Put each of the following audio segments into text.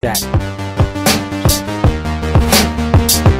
that.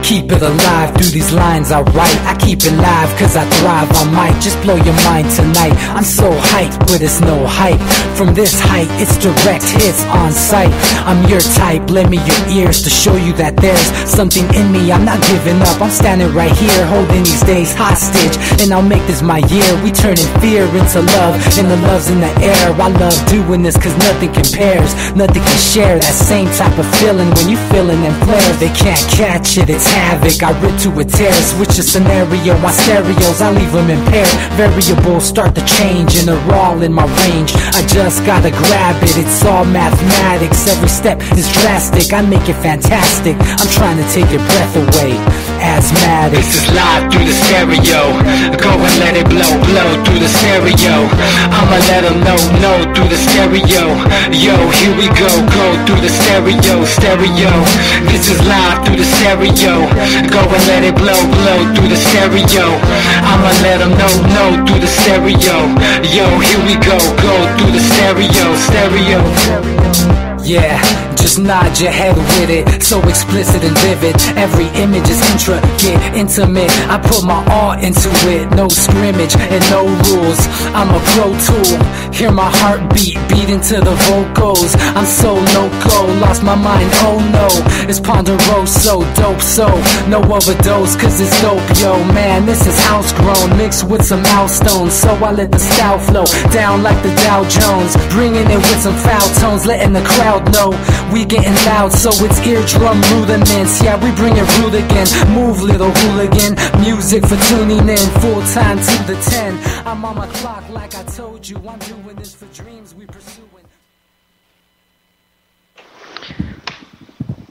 Keep it alive through these lines I write. I keep it live cause I thrive. I might just blow your mind tonight. I'm so hyped but it's no hype. From this height it's direct hits on sight. I'm your type, lend me your ears to show you that there's something in me. I'm not giving up, I'm standing right here holding these days hostage. And I'll make this my year. We turning fear into love and the love's in the air. I love doing this cause nothing compares. Nothing can share that same type of feeling when you feeling them flares. They can't catch it, it's havoc. I rip to a tear, switch a scenario on stereos, I leave them impaired. Variables start to change and they're all in my range. I just gotta grab it, it's all mathematics. Every step is drastic, I make it fantastic. I'm trying to take your breath away. Asthmatic. This is live through the stereo. Go and let it blow, blow through the stereo. I'ma let them know through the stereo. Yo, here we go through the stereo, stereo. This is live through the stereo. Go and let it blow, blow through the stereo. I'ma let them know through the stereo. Yo, here we go through the stereo, stereo. Yeah, just nod your head with it, so explicit and vivid. Every image is intricate, intimate. I put my all into it, no scrimmage and no rules. I'm a pro tool, hear my heartbeat beat into the vocals. I'm so loco, lost my mind, oh no. It's Ponderoso, dope, so no overdose, cause it's dope, yo. Man, this is house grown, mixed with some milestones. So I let the style flow down like the Dow Jones, bringing it with some foul tones, letting the crowd know we getting loud, so it's eardrum rudiments. Yeah, we bring it rude again. Move, little hooligan. Music for tuning in, full time to the 10. I'm on my clock like I told you. I'm doing this for dreams we pursuing.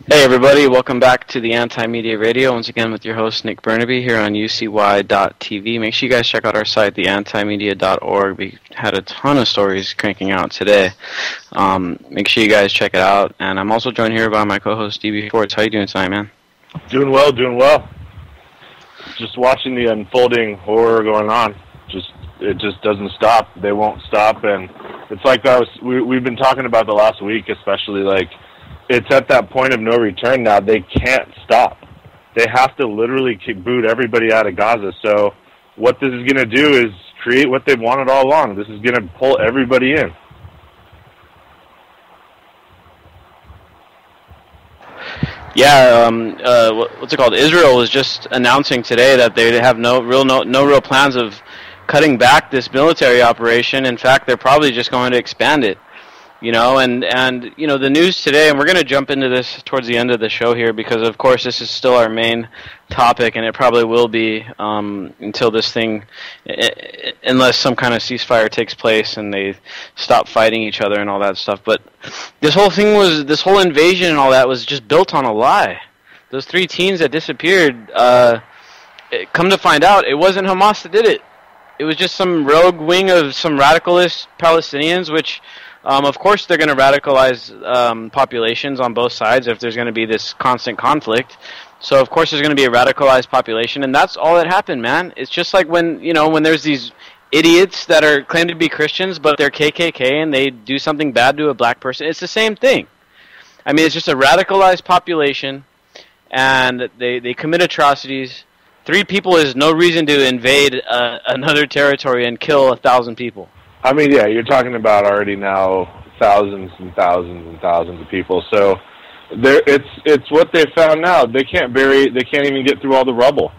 Hey everybody, welcome back to the Anti-Media Radio, once again with your host Nick Burnaby here on UCY.tv. Make sure you guys check out our site, theantimedia.org. We had a ton of stories cranking out today. Make sure you guys check it out. And I'm also joined here by my co-host DB Forts. How you doing tonight, man? Doing well, doing well. Just watching the unfolding horror going on. It just doesn't stop. They won't stop, and it's like we've been talking about the last week, especially like, it's at that point of no return now. They can't stop. They have to literally boot everybody out of Gaza. So what this is going to do is create what they've wanted all along. This is going to pull everybody in. Yeah, what's it called? Israel was just announcing today that they have no real plans of cutting back this military operation. In fact, they're probably just going to expand it. You know, and you know, the news today, and we're going to jump into this towards the end of the show here because, of course, this is still our main topic, and it probably will be until this thing, unless some kind of ceasefire takes place and they stop fighting each other and all that stuff. But this whole invasion and all that was just built on a lie. Those 3 teens that disappeared, come to find out, it wasn't Hamas that did it. It was just some rogue wing of some radicalist Palestinians, which... of course, they're going to radicalize populations on both sides if there's going to be this constant conflict. So, of course, there's going to be a radicalized population, and that's all that happened, man. It's just like when there's these idiots that are claimed to be Christians, but they're KKK and they do something bad to a black person. It's the same thing. I mean, it's just a radicalized population, and they commit atrocities. 3 people is no reason to invade another territory and kill 1,000 people. I mean, yeah, you're talking about already now thousands and thousands and thousands of people. So it's what they found now. They can't even get through all the rubble.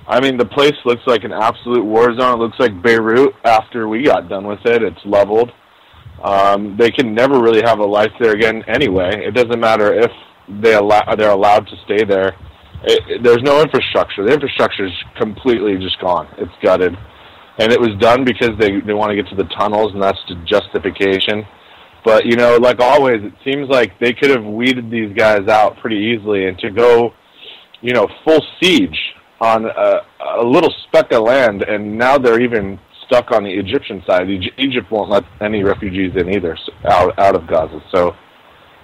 I mean, the place looks like an absolute war zone. It looks like Beirut after we got done with it. It's leveled. They can never really have a life there again anyway. It doesn't matter if they're allowed to stay there. There's no infrastructure. The infrastructure is completely just gone. It's gutted. And it was done because they want to get to the tunnels, and that's the justification. But, you know, like always, it seems like they could have weeded these guys out pretty easily. And to go, you know, full siege on a little speck of land, and now they're even stuck on the Egyptian side. Egypt won't let any refugees in either, out of Gaza. So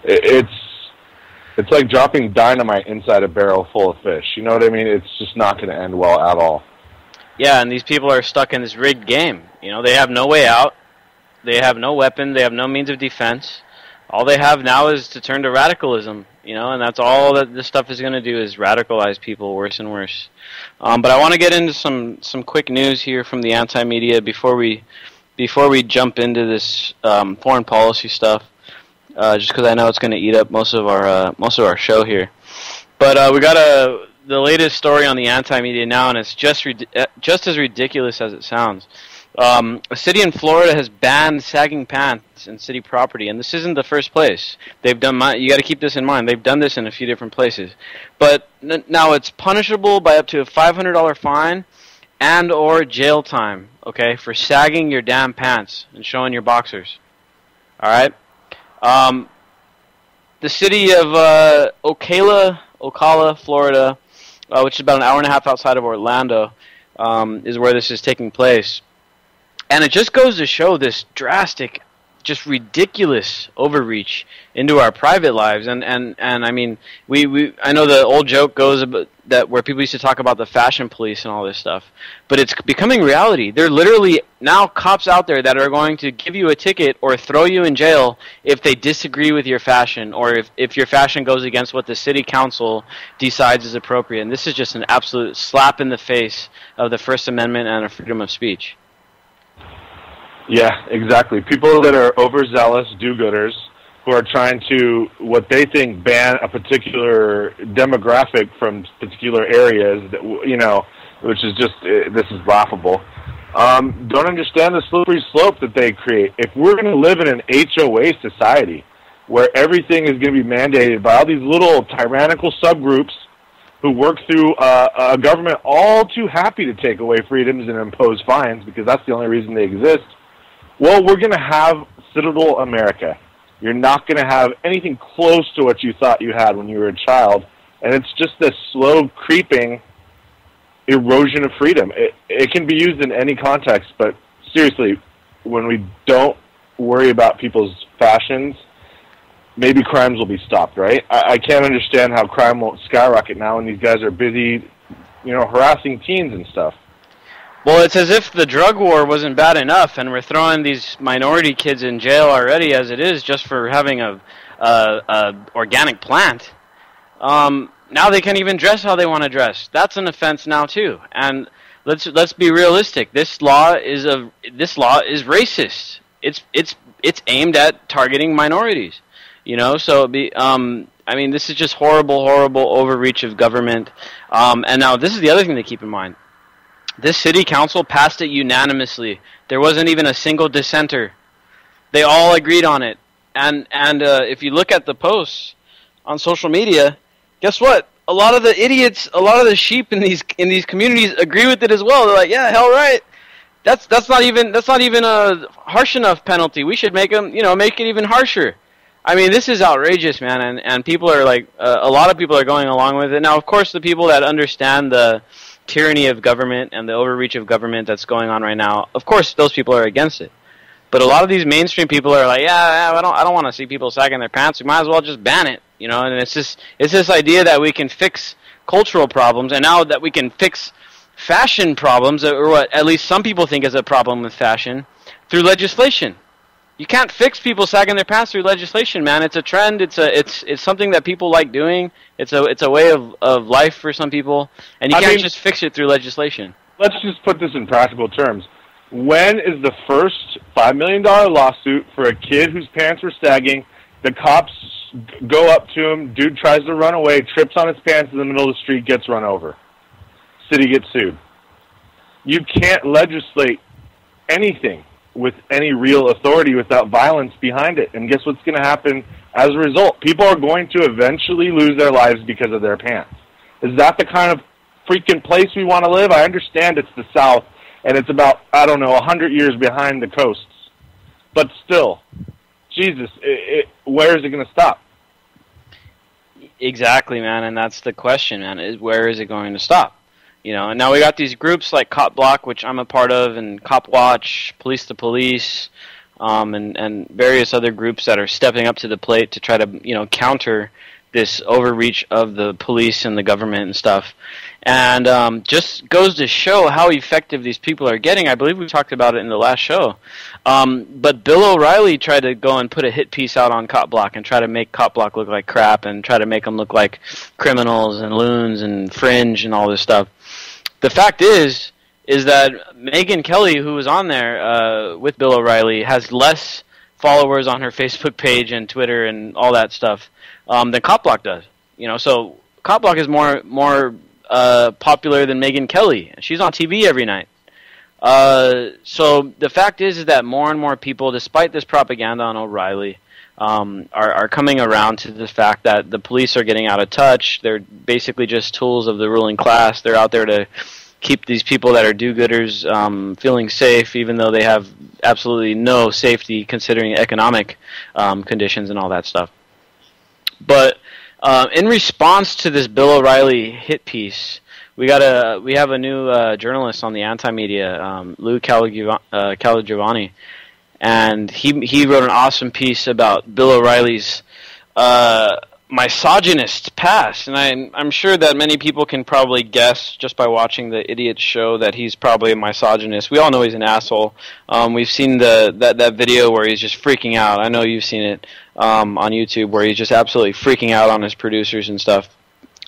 it's like dropping dynamite inside a barrel full of fish. You know what I mean? It's just not going to end well at all. Yeah, and these people are stuck in this rigged game. You know, they have no way out. They have no weapon. They have no means of defense. all they have now is to turn to radicalism, and that's all that this stuff is going to do is radicalize people worse and worse. But I want to get into some quick news here from the anti-media before we jump into this foreign policy stuff, just because I know it's going to eat up most of our show here. But we got the latest story on the anti-media now, and it's just as ridiculous as it sounds. A city in Florida has banned sagging pants in city property, and this isn't the first place. They've done. You got to keep this in mind. They've done this in a few different places, but now it's punishable by up to a $500 fine and/or jail time. Okay, for sagging your damn pants and showing your boxers. All right. The city of Ocala, Florida, which is about an hour and a half outside of Orlando, is where this is taking place. And it just goes to show this drastic, just ridiculous overreach into our private lives. And I mean, I know the old joke goes about that where people used to talk about the fashion police and all this stuff, but it's becoming reality. There are literally now cops out there that are going to give you a ticket or throw you in jail if they disagree with your fashion, or if your fashion goes against what the city council decides is appropriate. And this is just an absolute slap in the face of the First Amendment and of freedom of speech. Yeah, exactly. People that are overzealous do-gooders who are trying to, what they think, ban a particular demographic from particular areas, that which is just, this is laughable. Don't understand the slippery slope that they create. If we're going to live in an HOA society where everything is going to be mandated by all these little tyrannical subgroups who work through a government all too happy to take away freedoms and impose fines because that's the only reason they exist, well, we're going to have Citadel America. You're not going to have anything close to what you thought you had when you were a child, and it's just this slow creeping erosion of freedom. It can be used in any context, but seriously, when we don't worry about people's fashions, maybe crimes will be stopped, right? I can't understand how crime won't skyrocket now when these guys are busy, harassing teens and stuff. Well, it's as if the drug war wasn't bad enough, and we're throwing these minority kids in jail already as it is, just for having a organic plant. Now they can't even dress how they want to dress. That's an offense now too. And let's be realistic. This law is racist. It's aimed at targeting minorities. So this is just horrible overreach of government. And now this is the other thing to keep in mind. This city council passed it unanimously. There wasn't even a single dissenter. They all agreed on it. And if you look at the posts on social media, guess what? A lot of the idiots, a lot of the sheep in these communities agree with it as well. They're like, yeah, hell right. That's not even a harsh enough penalty. We should make them, make it even harsher. I mean, this is outrageous, man. And people are like, a lot of people are going along with it. Now, of course, the people that understand the tyranny of government and the overreach of government that's going on right now, of course those people are against it. But a lot of these mainstream people are like, I don't want to see people sagging their pants. We might as well just ban it, And it's this idea that we can fix cultural problems, and now that we can fix fashion problems, or what at least some people think is a problem with fashion, through legislation. You can't fix people sagging their pants through legislation, man. It's a trend. It's something that people like doing. It's a way of life for some people, and you can't just fix it through legislation. Let's just put this in practical terms. When is the first $5 million lawsuit for a kid whose pants were sagging? The cops go up to him. Dude tries to run away, trips on his pants in the middle of the street, gets run over. City gets sued. You can't legislate anything with any real authority without violence behind it. And guess what's going to happen as a result? People are going to eventually lose their lives because of their pants. Is that the kind of freaking place we want to live? I understand it's the South, and it's about, 100 years behind the coasts. But still, Jesus, where is it going to stop? Exactly, man, and that's the question, man, where is it going to stop? And now we got these groups like Cop Block, which I'm a part of, and Cop Watch, Police to Police, and various other groups that are stepping up to the plate to try to, counter this overreach of the police and the government and stuff. And just goes to show how effective these people are getting. I believe we talked about it in the last show. But Bill O'Reilly tried to go and put a hit piece out on Cop Block and try to make Cop Block look like crap and try to make them look like criminals and loons and fringe and all this stuff. The fact is that Megyn Kelly, who was on there with Bill O'Reilly, has less followers on her Facebook page and Twitter and all that stuff than Cop Block does. So Cop Block is more popular than Megyn Kelly. She's on TV every night. So the fact is that more and more people, despite this propaganda on O'Reilly, are coming around to the fact that the police are getting out of touch. They're basically just tools of the ruling class. They're out there to keep these people that are do-gooders feeling safe, even though they have absolutely no safety considering economic conditions and all that stuff. But in response to this Bill O'Reilly hit piece, we have a new journalist on the anti-media, Lou Calagiovanni, and he wrote an awesome piece about Bill O'Reilly's misogynist past, and I'm sure that many people can probably guess just by watching the Idiot Show that he's probably a misogynist. We all know he's an asshole. We've seen that video where he's just freaking out. I know you've seen it on YouTube, where he's just absolutely freaking out on his producers and stuff.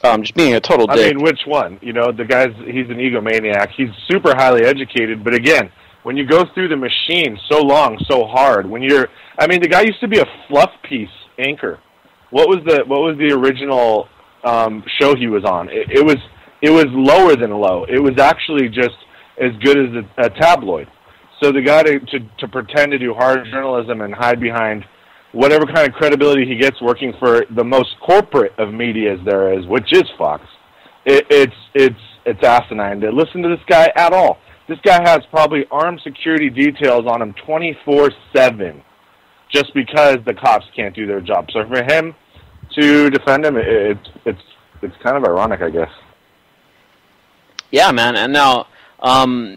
Just being a total dick. I mean, which one? The guy's, he's an egomaniac. He's super highly educated, but again, when you go through the machine so long, so hard, the guy used to be a fluff piece anchor. What was the original show he was on? It was lower than low. It was actually just as good as a tabloid. So the guy to pretend to do hard journalism and hide behind whatever kind of credibility he gets working for the most corporate of medias there is, which is Fox, it's asinine to listen to this guy at all. This guy has probably armed security details on him 24/7. Just because the cops can't do their job. So for him to defend him, it's kind of ironic, I guess. Yeah, man. And now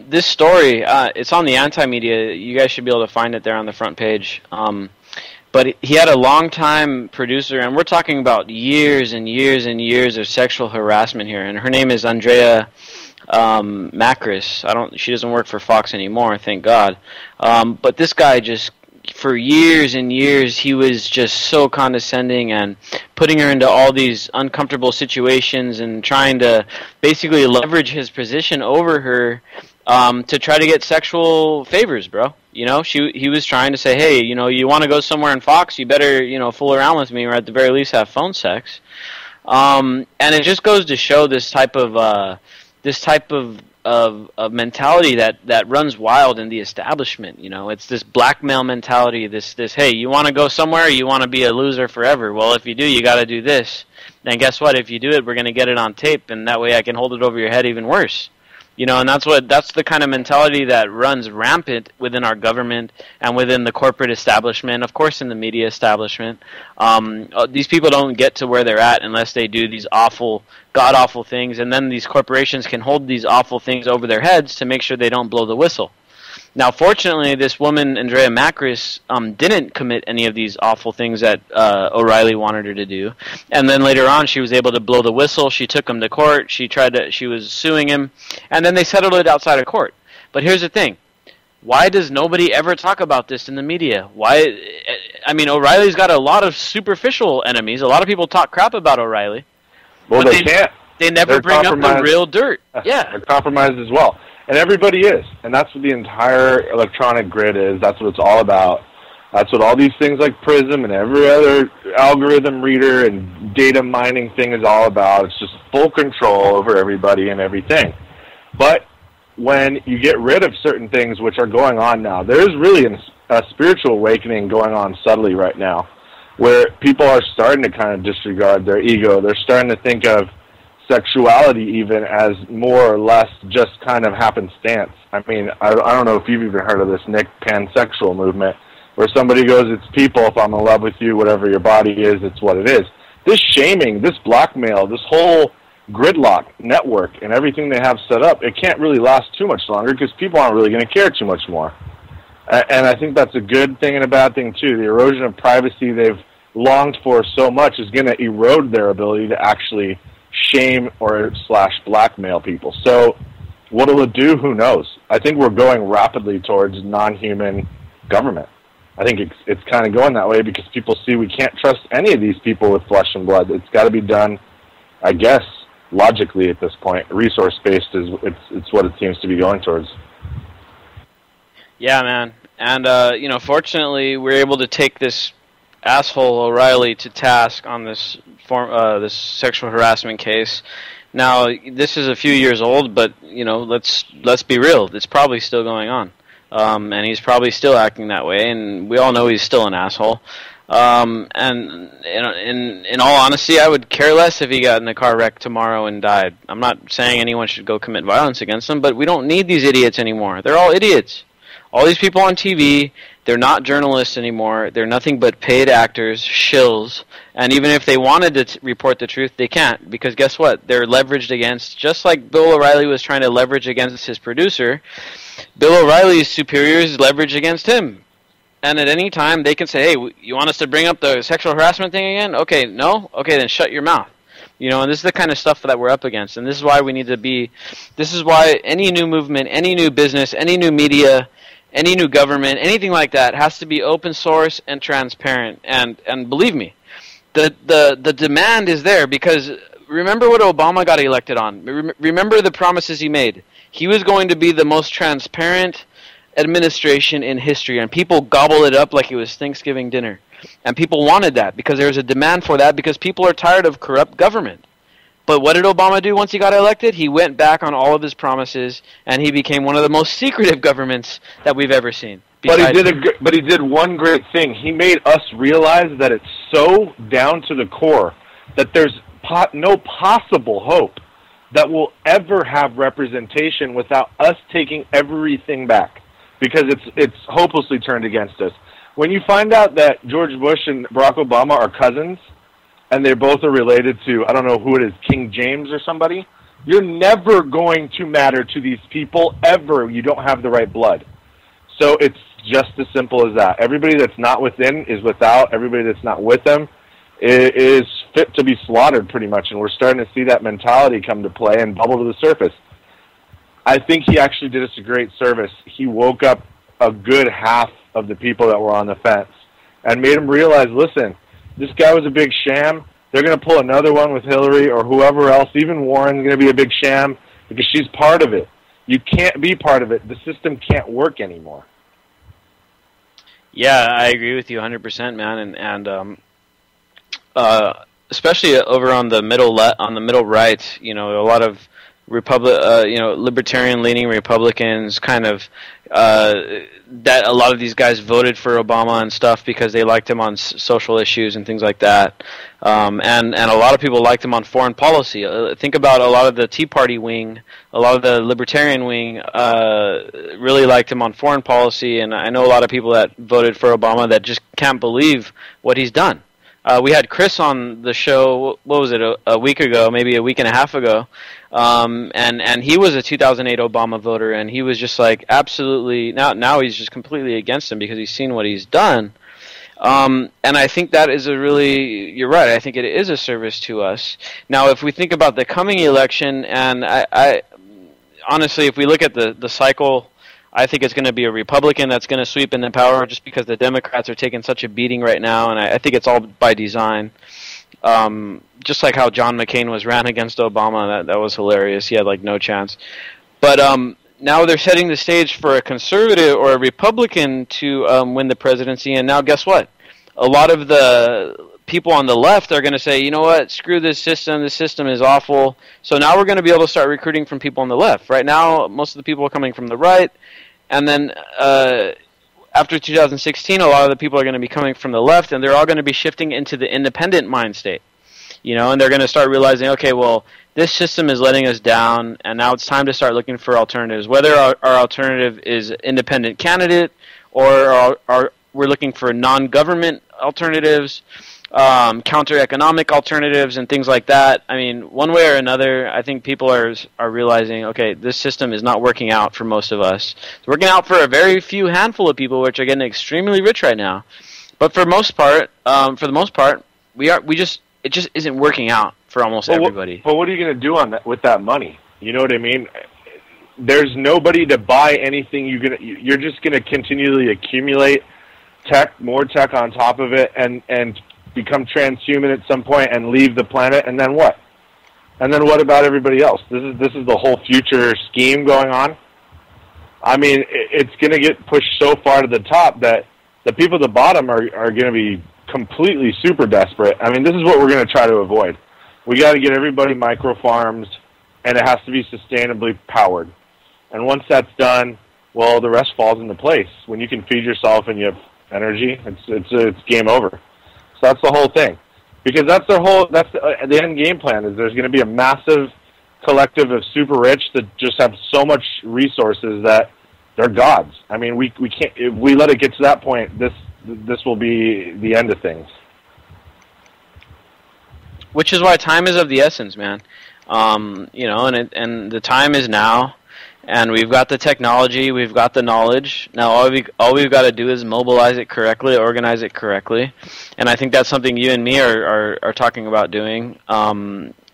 this story, it's on the anti-media. You guys should be able to find it there on the front page. But he had a long-time producer, and we're talking about years and years and years of sexual harassment here. And her name is Andrea Macris. She doesn't work for Fox anymore, thank God. But this guy just, for years and years, he was just so condescending and putting her into all these uncomfortable situations and trying to basically leverage his position over her to try to get sexual favors, bro. He was trying to say, hey, you want to go somewhere in Fox, you better, fool around with me, or at the very least have phone sex. And it just goes to show this type of mentality that runs wild in the establishment. It's this blackmail mentality, this hey, you want to go somewhere, you want to be a loser forever, well, if you do, you got to do this, and guess what, if you do it, we're going to get it on tape, and that way I can hold it over your head even worse. And that's the kind of mentality that runs rampant within our government and within the corporate establishment, of course in the media establishment. These people don't get to where they're at unless they do these awful, god-awful things, and then these corporations can hold these awful things over their heads to make sure they don't blow the whistle. Now, fortunately, this woman, Andrea Macris, didn't commit any of these awful things that O'Reilly wanted her to do. And then later on, she was able to blow the whistle. She took him to court. She was suing him. And then they settled it outside of court. But here's the thing. Why does nobody ever talk about this in the media? O'Reilly's got a lot of superficial enemies. A lot of people talk crap about O'Reilly. Well, they can't. They never bring up the real dirt. Yeah. They're compromised as well. And everybody is. And that's what the entire electronic grid is. That's what it's all about. That's what all these things like Prism and every other algorithm reader and data mining thing is all about. It's just full control over everybody and everything. But when you get rid of certain things which are going on now, there is really a spiritual awakening going on subtly right now, where people are starting to kind of disregard their ego. They're starting to think of sexuality even as more or less just kind of happenstance. I don't know if you've even heard of this, Nick, pansexual movement, where somebody goes, it's people, if I'm in love with you, whatever your body is, it's what it is. This shaming, this blackmail, this whole gridlock network and everything they have set up, it can't really last too much longer because people aren't really going to care too much more. And I think that's a good thing and a bad thing too. The erosion of privacy they've longed for so much is going to erode their ability to actually shame or / blackmail people. So what will it do? Who knows? I think we're going rapidly towards non-human government. I think it's kind of going that way because people see we can't trust any of these people with flesh and blood. It's got to be done, I guess, logically at this point. Resource-based is it's what it seems to be going towards. Yeah, man. And, fortunately, we're able to take this asshole O'Reilly to task on this this sexual harassment case. Now, this is a few years old, but, let's be real. It's probably still going on. And he's probably still acting that way, and we all know he's still an asshole. And in all honesty, I would care less if he got in a car wreck tomorrow and died. I'm not saying anyone should go commit violence against him, but we don't need these idiots anymore. They're all idiots. All these people on TV, they're not journalists anymore. They're nothing but paid actors, shills. And even if they wanted to report the truth, they can't. Because guess what? They're leveraged against, just like Bill O'Reilly was trying to leverage against his producer, Bill O'Reilly's superiors leverage against him. And at any time, they can say, hey, you want us to bring up the sexual harassment thing again? Okay, no? Okay, then shut your mouth. And this is the kind of stuff that we're up against. And this is why we need to be, this is why any new movement, any new business, any new media, any new government, anything like that has to be open source and transparent. And believe me, the demand is there because remember what Obama got elected on. Remember the promises he made. He was going to be the most transparent administration in history, and people gobbled it up like it was Thanksgiving dinner. And people wanted that because there was a demand for that because people are tired of corrupt government. But what did Obama do once he got elected? He went back on all of his promises, and he became one of the most secretive governments that we've ever seen. But he did one great thing. He made us realize that it's so down to the core that there's no possible hope that we'll ever have representation without us taking everything back, because it's hopelessly turned against us. When you find out that George Bush and Barack Obama are cousins, and they both are related to, I don't know who it is, King James or somebody, you're never going to matter to these people ever. You don't have the right blood. So it's just as simple as that. Everybody that's not within is without. Everybody that's not with them is fit to be slaughtered pretty much, and we're starting to see that mentality come to play and bubble to the surface. I think he actually did us a great service. He woke up a good half of the people that were on the fence and made them realize, listen, this guy was a big sham. They're going to pull another one with Hillary or whoever else. Even Warren's going to be a big sham because she's part of it. You can't be part of it. The system can't work anymore. Yeah, I agree with you 100%, man. And especially over on the middle right, a lot of libertarian-leaning Republicans kind of that a lot of these guys voted for Obama and stuff because they liked him on social issues and things like that, and a lot of people liked him on foreign policy. Think about a lot of the Tea Party wing, a lot of the Libertarian wing really liked him on foreign policy, and I know a lot of people that voted for Obama that just can't believe what he's done. We had Chris on the show, what was it, a week ago, maybe a week and a half ago, and he was a 2008 Obama voter, and he was just like absolutely, now he's just completely against him because he's seen what he's done. And I think that is you're right, I think it is a service to us. Now, if we think about the coming election, and I honestly, if we look at the cycle, I think it's going to be a Republican that's going to sweep into power just because the Democrats are taking such a beating right now, and I think it's all by design. Just like how John McCain ran against Obama, that was hilarious. He had no chance. But now they're setting the stage for a conservative or a Republican to win the presidency, and now guess what? A lot of the people on the left are going to say, you know what, screw this system is awful. So now we're going to be able to start recruiting from people on the left. Right now, most of the people are coming from the right, and then after 2016, a lot of the people are going to be coming from the left, and they're all going to be shifting into the independent mind state. And they're going to start realizing, okay, well, this system is letting us down, and now it's time to start looking for alternatives, whether our alternative is independent candidate or we're looking for non-government alternatives, counter-economic alternatives, and things like that. I mean, one way or another, I think people are realizing, okay, this system is not working out for most of us. It's working out for a very few handful of people, which are getting extremely rich right now. But for the most part, it just isn't working out for almost everybody. But what are you going to do with that money? You know what I mean? There's nobody to buy anything. You're just going to continually accumulate more tech on top of it, and become transhuman at some point and leave the planet. And then what? And then what about everybody else? This is the whole future scheme going on. I mean, it's going to get pushed so far to the top that the people at the bottom are going to be completely super desperate. I mean, this is what we're going to try to avoid. We got to get everybody micro farms, and it has to be sustainably powered. And once that's done, well, the rest falls into place. When you can feed yourself and you have energy, it's game over. So that's the whole thing. Because that's the end game plan, is there's going to be a massive collective of super rich that just have so much resources that they're gods. I mean, we can't, if we let it get to that point, this will be the end of things. Which is why time is of the essence, man. You know, and the time is now, and we've got the technology, we've got the knowledge. Now all we've got to do is mobilize it correctly, organize it correctly, and I think that's something you and me are talking about doing.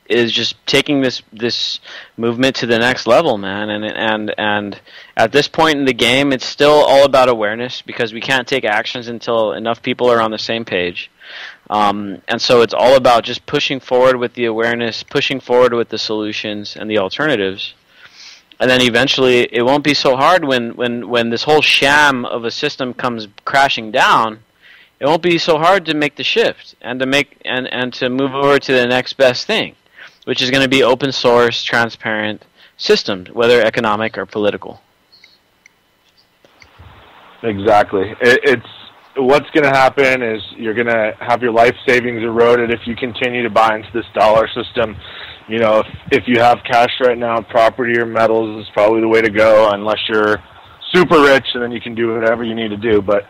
Is just taking this movement to the next level, man. And at this point in the game, it's still all about awareness, because we can't take actions until enough people are on the same page. And so it's all about just pushing forward with the awareness, pushing forward with the solutions and the alternatives. And then eventually it won't be so hard when this whole sham of a system comes crashing down. It won't be so hard to make the shift and to move over to the next best thing, which is going to be open source, transparent systems, whether economic or political. Exactly. It's what's going to happen is you're going to have your life savings eroded if you continue to buy into this dollar system. You know, if you have cash right now, property or metals is probably the way to go, unless you're super rich, and then you can do whatever you need to do. But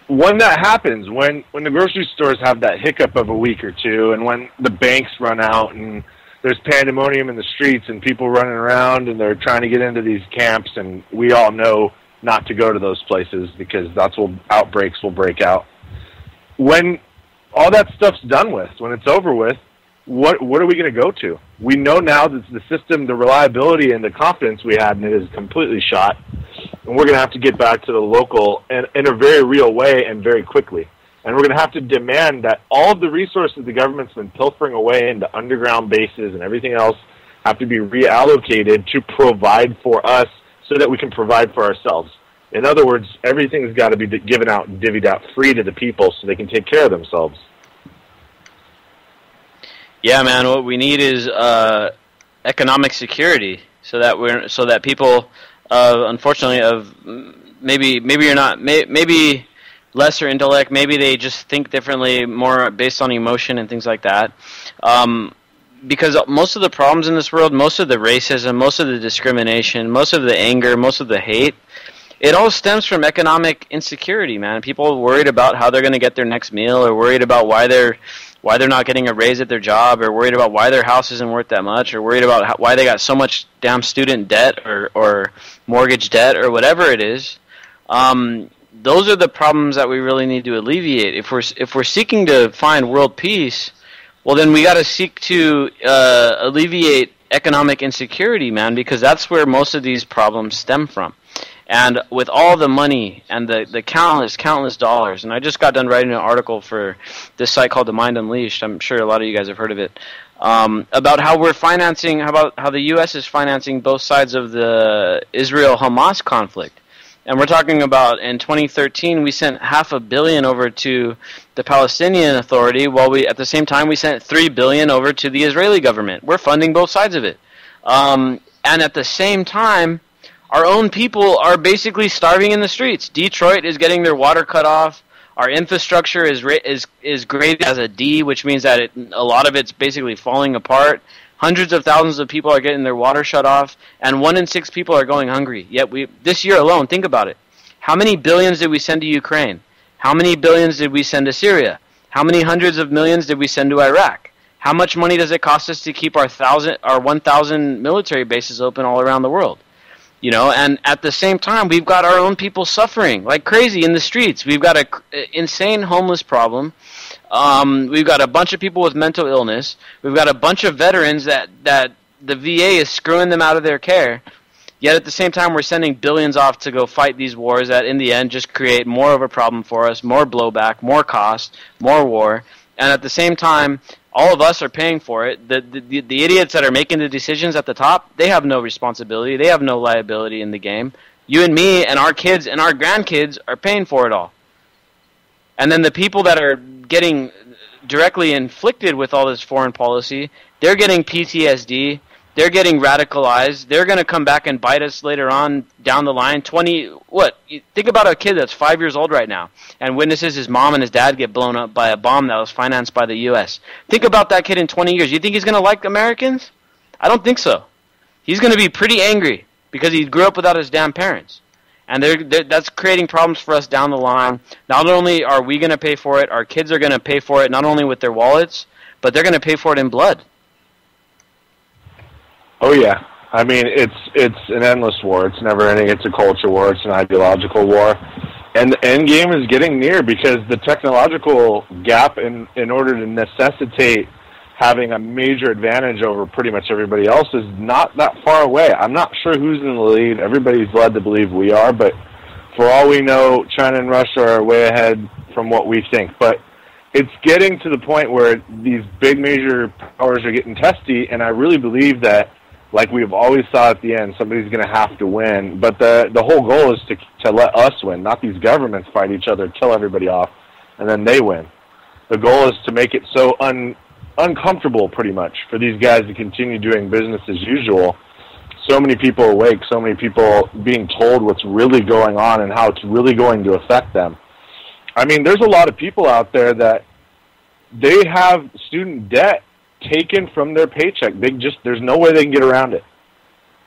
when that happens, when the grocery stores have that hiccup of a week or two, and when the banks run out and there's pandemonium in the streets and people running around and they're trying to get into these camps, and we all know not to go to those places because that's when outbreaks will break out. When all that stuff's done with, when it's over with, what are we going to go to? We know now that the system, the reliability and the confidence we had in it is completely shot, and we're going to have to get back to the local in a very real way and very quickly. And we're going to have to demand that all of the resources the government's been pilfering away into underground bases and everything else have to be reallocated to provide for us so that we can provide for ourselves. In other words, everything's got to be given out and divvied out free to the people so they can take care of themselves. Yeah, man. What we need is economic security, so that people, unfortunately, of maybe you're not maybe lesser intellect, maybe they just think differently, more based on emotion and things like that. Because most of the problems in this world, most of the racism, most of the discrimination, most of the anger, most of the hate, it all stems from economic insecurity, man. People are worried about how they're going to get their next meal, or worried about why they're not getting a raise at their job, or worried about why their house isn't worth that much, or worried about why they got so much damn student debt or mortgage debt or whatever it is. Those are the problems that we really need to alleviate. If we're seeking to find world peace, well, then we got to seek to alleviate economic insecurity, man, because that's where most of these problems stem from. And with all the money and the countless dollars, and I just got done writing an article for this site called The Mind Unleashed. I'm sure a lot of you guys have heard of it, about how how the U.S. is financing both sides of the Israel-Hamas conflict. And we're talking about, in 2013, we sent $500 million over to the Palestinian Authority, while at the same time we sent $3 billion over to the Israeli government. We're funding both sides of it. And at the same time, our own people are basically starving in the streets. Detroit is getting their water cut off. Our infrastructure is graded as a D, which means that a lot of it's basically falling apart. Hundreds of thousands of people are getting their water shut off, and 1 in 6 people are going hungry. Yet this year alone, think about it. How many billions did we send to Ukraine? How many billions did we send to Syria? How many hundreds of millions did we send to Iraq? How much money does it cost us to keep our 1,000 military bases open all around the world? You know, and at the same time, we've got our own people suffering like crazy in the streets. We've got a insane homeless problem. We've got a bunch of people with mental illness. We've got a bunch of veterans that the VA is screwing them out of their care. Yet at the same time, we're sending billions off to go fight these wars that in the end just create more of a problem for us, more blowback, more cost, more war. And at the same time, all of us are paying for it. The idiots that are making the decisions at the top, they have no responsibility. They have no liability in the game. You and me and our kids and our grandkids are paying for it all. And then the people that are getting directly inflicted with all this foreign policy, they're getting PTSD. They're getting radicalized. They're going to come back and bite us later on down the line. Think about a kid that's 5 years old right now and witnesses his mom and his dad get blown up by a bomb that was financed by the U.S. Think about that kid in 20 years. You think he's going to like Americans? I don't think so. He's going to be pretty angry because he grew up without his damn parents. And that's creating problems for us down the line. Not only are we going to pay for it, our kids are going to pay for it not only with their wallets, but they're going to pay for it in blood. Oh yeah, I mean it's an endless war. It's never ending. It's a culture war. It's an ideological war, and the end game is getting near because the technological gap in order to necessitate having a major advantage over pretty much everybody else is not that far away. I'm not sure who's in the lead. Everybody's led to believe we are, but for all we know, China and Russia are way ahead from what we think. But it's getting to the point where these big major powers are getting testy, and I really believe that, like we've always thought at the end, somebody's going to have to win. But the whole goal is to let us win, not these governments fight each other, kill everybody off, and then they win. The goal is to make it so uncomfortable, pretty much, for these guys to continue doing business as usual. So many people awake, so many people being told what's really going on and how it's really going to affect them. I mean, there's a lot of people out there that they have student debt taken from their paycheck. There's no way they can get around it.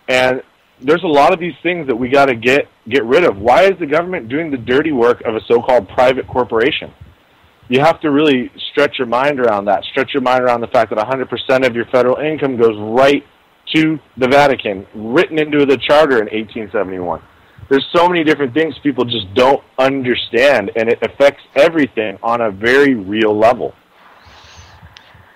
And there's a lot of these things that we got to get rid of. Why is the government doing the dirty work of a so-called private corporation? You have to really stretch your mind around that. Stretch your mind around the fact that 100% of your federal income goes right to the Vatican, written into the charter in 1871. There's so many different things people just don't understand, and it affects everything on a very real level.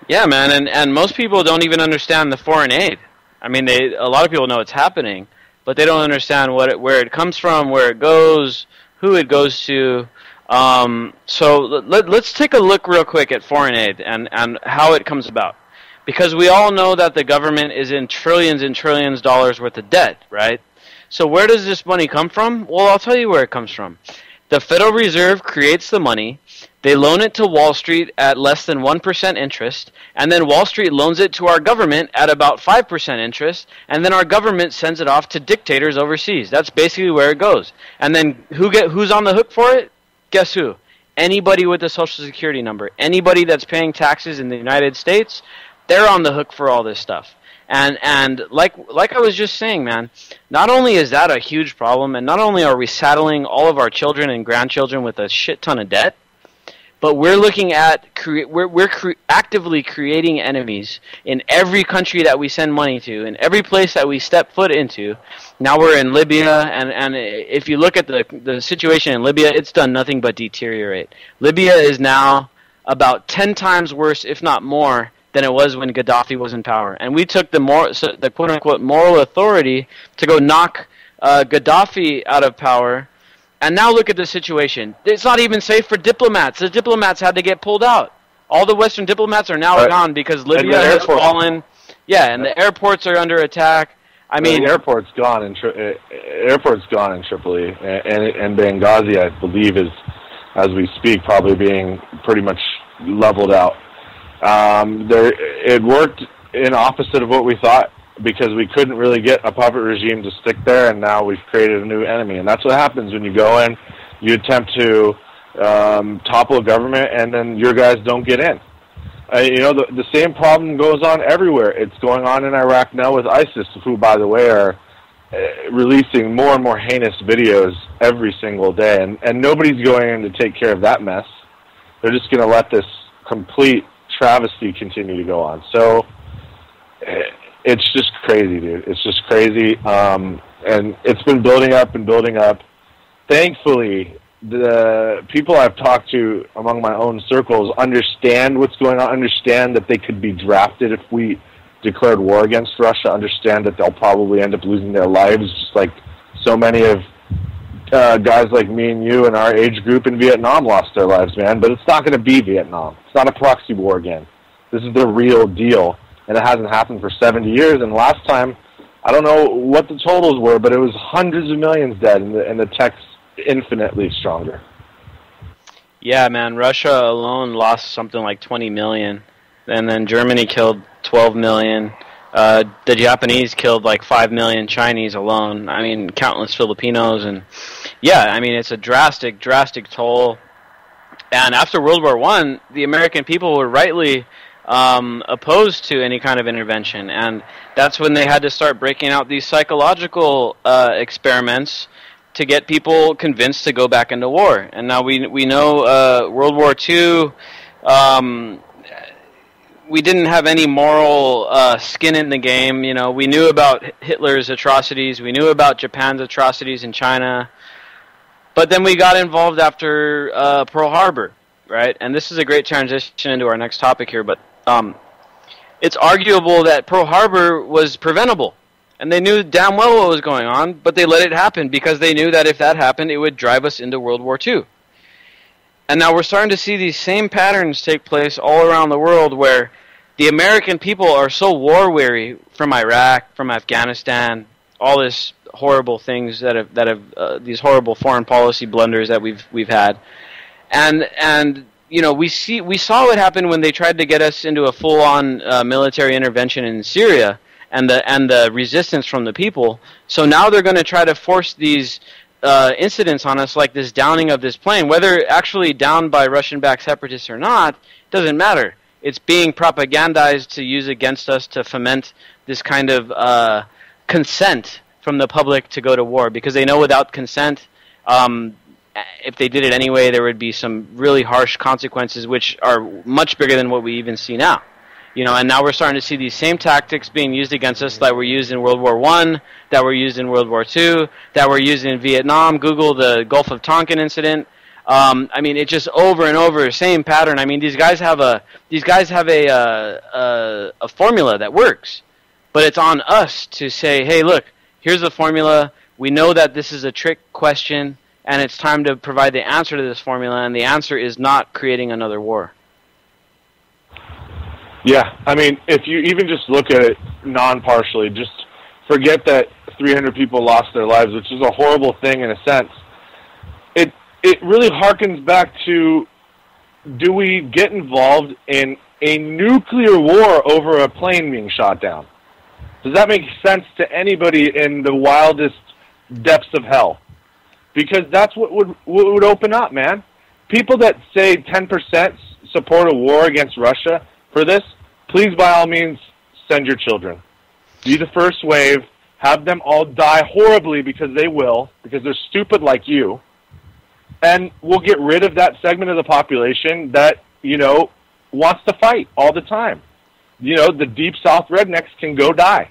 Yeah, man, and most people don't even understand the foreign aid. I mean, a lot of people know it's happening, but they don't understand where it comes from, where it goes, who it goes to. So let's take a look real quick at foreign aid and how it comes about. Because we all know that the government is in trillions and trillions of dollars worth of debt, right? So where does this money come from? Well, I'll tell you where it comes from. The Federal Reserve creates the money. They loan it to Wall Street at less than 1% interest, and then Wall Street loans it to our government at about 5% interest, and then our government sends it off to dictators overseas. That's basically where it goes. And then who's on the hook for it? Guess who? Anybody with a Social Security number. Anybody that's paying taxes in the United States, they're on the hook for all this stuff. And like I was just saying, man, not only is that a huge problem, and not only are we saddling all of our children and grandchildren with a shit ton of debt, but we're looking at actively creating enemies in every country that we send money to, in every place that we step foot into. Now we're in Libya, and if you look at the situation in Libya, it's done nothing but deteriorate. Libya is now about 10 times worse, if not more, than it was when Gaddafi was in power. And we took the quote-unquote moral authority to go knock Gaddafi out of power. And now look at the situation. It's not even safe for diplomats. The diplomats had to get pulled out. All the Western diplomats are now gone because Libya has fallen. Yeah, and the airports are under attack. I mean, the airport's gone in Tripoli, and Benghazi, I believe, is, as we speak, probably being pretty much leveled out. It worked in opposite of what we thought, because we couldn't really get a puppet regime to stick there, and now we've created a new enemy. And that's what happens when you go in, you attempt to topple a government, and then your guys don't get in. The same problem goes on everywhere. It's going on in Iraq now with ISIS, who, by the way, are releasing more and more heinous videos every single day. And nobody's going in to take care of that mess. They're just going to let this complete travesty continue to go on. So it's just crazy, dude. It's just crazy. And it's been building up and building up. Thankfully, the people I've talked to among my own circles understand what's going on, understand that they could be drafted if we declared war against Russia, understand that they'll probably end up losing their lives, just like so many of guys like me and you and our age group in Vietnam lost their lives, man. But it's not going to be Vietnam. It's not a proxy war again. This is the real deal, and it hasn't happened for 70 years. And last time, I don't know what the totals were, but it was hundreds of millions dead, and the tech's infinitely stronger. Yeah, man, Russia alone lost something like 20 million, and then Germany killed 12 million. The Japanese killed like 5 million Chinese alone. I mean, countless Filipinos, and yeah, I mean, it's a drastic toll. And after World War I, the American people were rightly opposed to any kind of intervention, and that's when they had to start breaking out these psychological experiments to get people convinced to go back into war. And now we know World War II, we didn't have any moral skin in the game. You know, we knew about Hitler's atrocities, we knew about Japan's atrocities in China, but then we got involved after Pearl Harbor, right? And this is a great transition into our next topic here, but it's arguable that Pearl Harbor was preventable. And they knew damn well what was going on, but they let it happen because they knew that if that happened, it would drive us into World War II. And now we're starting to see these same patterns take place all around the world where the American people are so war-weary from Iraq, from Afghanistan, all this horrible things that have these horrible foreign policy blunders that we've had. And you know, we saw what happened when they tried to get us into a full-on military intervention in Syria, and the resistance from the people. So now they're going to try to force these incidents on us, like this downing of this plane. Whether actually downed by Russian-backed separatists or not, doesn't matter. It's being propagandized to use against us to foment this kind of consent from the public to go to war, because they know without consent, if they did it anyway, there would be some really harsh consequences, which are much bigger than what we even see now. You know, and now we're starting to see these same tactics being used against us that were used in World War I, that were used in World War II, that were used in Vietnam. Google the Gulf of Tonkin incident. I mean, it's just over and over, same pattern. I mean, these guys have a formula that works, but it's on us to say, hey, look, here's the formula. We know that this is a trick question, and it's time to provide the answer to this formula, and the answer is not creating another war. Yeah, I mean, if you even just look at it non-partially, just forget that 300 people lost their lives, which is a horrible thing in a sense. It really harkens back to, do we get involved in a nuclear war over a plane being shot down? Does that make sense to anybody in the wildest depths of hell? Because that's what would open up, man. People that say 10% support a war against Russia for this, please, by all means, send your children. Be the first wave. Have them all die horribly, because they will, because they're stupid like you. And we'll get rid of that segment of the population that, you know, wants to fight all the time. You know, the Deep South rednecks can go die